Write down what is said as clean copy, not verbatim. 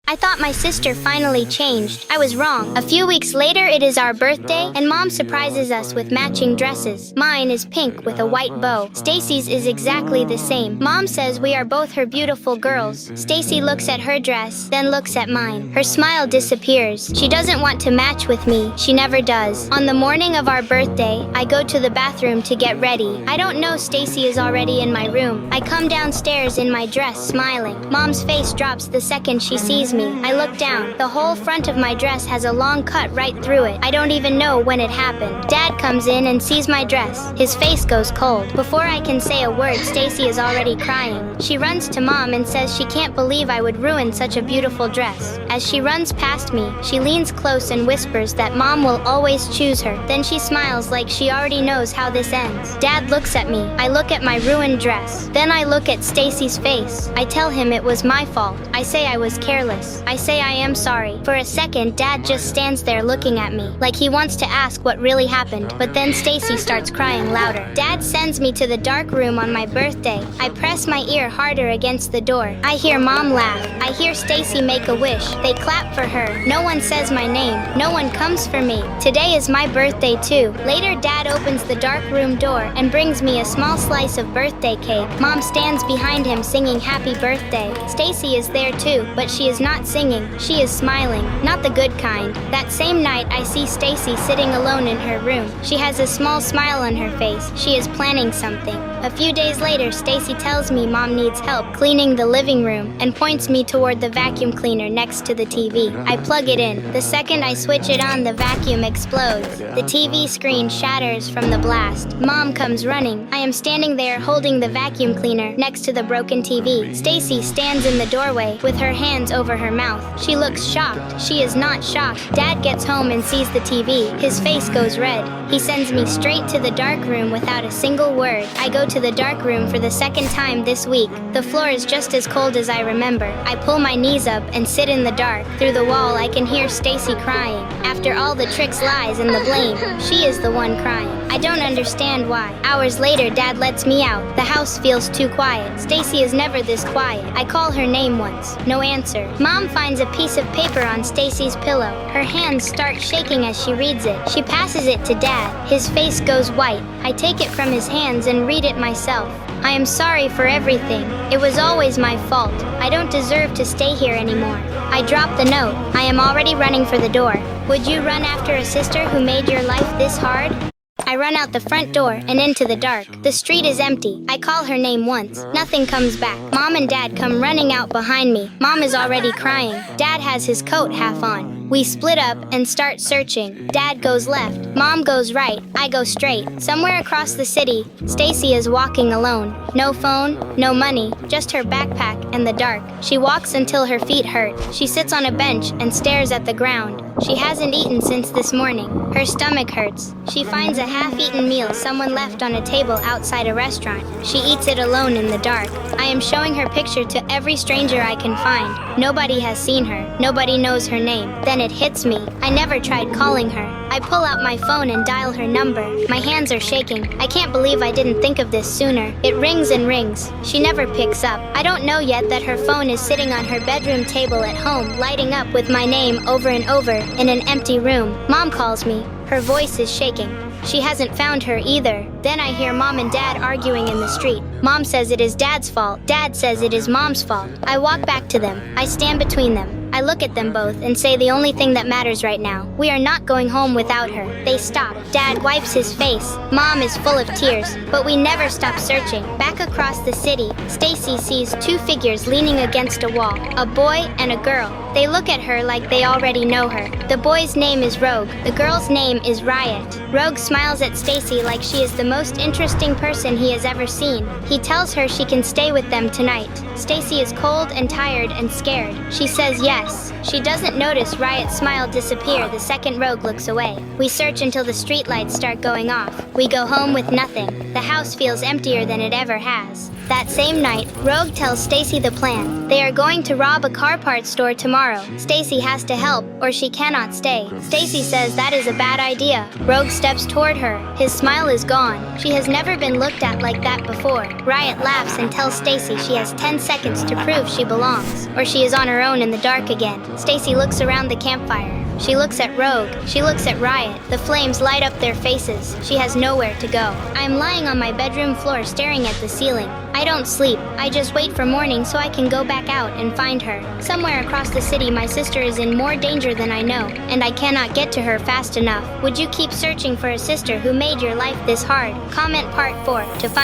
I thought my sister finally changed. I was wrong. A few weeks later, it is our birthday, and Mom surprises us with matching dresses. Mine is pink with a white bow. Stacy's is exactly the same. Mom says we are both her beautiful girls. Stacy looks at her dress, then looks at mine. Her smile disappears. She doesn't want to match with me. She never does. On the morning of our birthday, I go to the bathroom to get ready. I don't know Stacy is already in my room. I come downstairs in my dress, smiling. Mom's face drops the second she sees me. I look down. The whole front of my dress has a long cut right through it. I don't even know when it happened. Dad comes in and sees my dress. His face goes cold. Before I can say a word, Stacy is already crying. She runs to Mom and says she can't believe I would ruin such a beautiful dress. As she runs past me, she leans close and whispers that Mom will always choose her. Then she smiles like she already knows how this ends. Dad looks at me. I look at my ruined dress. Then I look at Stacy's face. I tell him it was my fault. I say I was careless. I say I am sorry. For a second, Dad just stands there looking at me, like he wants to ask what really happened, but then Stacy starts crying louder. Dad sends me to the dark room on my birthday. I press my ear harder against the door. I hear Mom laugh. I hear Stacy make a wish. They clap for her. No one says my name. No one comes for me. Today is my birthday too. Later, Dad opens the dark room door and brings me a small slice of birthday cake. Mom stands behind him singing happy birthday. Stacy is there too, but she is not singing. She is smiling, not the good kind. That same night, I see Stacy sitting alone in her room. She has a small smile on her face. She is planning something. A few days later, Stacy tells me Mom needs help cleaning the living room and points me toward the vacuum cleaner next to the TV. I plug it in. The second I switch it on, the vacuum explodes. The TV screen shatters from the blast. Mom comes running. I am standing there holding the vacuum cleaner next to the broken TV. Stacy stands in the doorway with her hands over her mouth. She looks shocked. She is not shocked. Dad gets home and sees the TV. His face goes red. He sends me straight to the dark room without a single word. I go to the dark room for the second time this week. The floor is just as cold as I remember. I pull my knees up and sit in the dark. Through the wall, I can hear Stacy crying. After all the tricks, lies, and the blame, she is the one crying. I don't understand why. Hours later, Dad lets me out. The house feels too quiet. Stacy is never this quiet. I call her name once. No answer. Mom finds a piece of paper on Stacy's pillow. Her hands start shaking as she reads it. She passes it to Dad. His face goes white. I take it from his hands and read it myself. I am sorry for everything. It was always my fault. I don't deserve to stay here anymore. I drop the note. I am already running for the door. Would you run after a sister who made your life this hard? I run out the front door and into the dark. The street is empty. I call her name once. Nothing comes back. Mom and Dad come running out behind me. Mom is already crying. Dad has his coat half on. We split up and start searching. Dad goes left. Mom goes right. I go straight. Somewhere across the city, Stacy is walking alone. No phone, no money, just her backpack and the dark. She walks until her feet hurt. She sits on a bench and stares at the ground. She hasn't eaten since this morning. Her stomach hurts. She finds a half-eaten meal someone left on a table outside a restaurant. She eats it alone in the dark. I am showing her picture to every stranger I can find. Nobody has seen her. Nobody knows her name. Then it hits me. I never tried calling her. I pull out my phone and dial her number. My hands are shaking. I can't believe I didn't think of this sooner. It rings and rings. She never picks up. I don't know yet that her phone is sitting on her bedroom table at home, lighting up with my name over and over in an empty room. Mom calls me. Her voice is shaking. She hasn't found her either. Then I hear Mom and Dad arguing in the street. Mom says it is Dad's fault. Dad says it is Mom's fault. I walk back to them. I stand between them. I look at them both and say the only thing that matters right now. We are not going home without her. They stop. Dad wipes his face. Mom is full of tears. But we never stop searching. Back across the city, Stacy sees two figures leaning against a wall. A boy and a girl. They look at her like they already know her. The boy's name is Rogue. The girl's name is Riot. Rogue smiles at Stacy like she is the most interesting person he has ever seen. He tells her she can stay with them tonight. Stacy is cold and tired and scared. She says yes. She doesn't notice Riot's smile disappear the second Rogue looks away. We search until the streetlights start going off. We go home with nothing. The house feels emptier than it ever has. That same night, Rogue tells Stacy the plan. They are going to rob a car parts store tomorrow. Stacy has to help, or she cannot stay. Stacy says that is a bad idea. Rogue steps toward her. His smile is gone. She has never been looked at like that before. Riot laughs and tells Stacy she has 10 seconds to prove she belongs, or she is on her own in the dark again. Stacy looks around the campfire. She looks at Rogue. She looks at Riot. The flames light up their faces. She has nowhere to go. I am lying on my bedroom floor staring at the ceiling. I don't sleep. I just wait for morning so I can go back out and find her. Somewhere across the city, my sister is in more danger than I know, and I cannot get to her fast enough. Would you keep searching for a sister who made your life this hard? Comment part 4 to find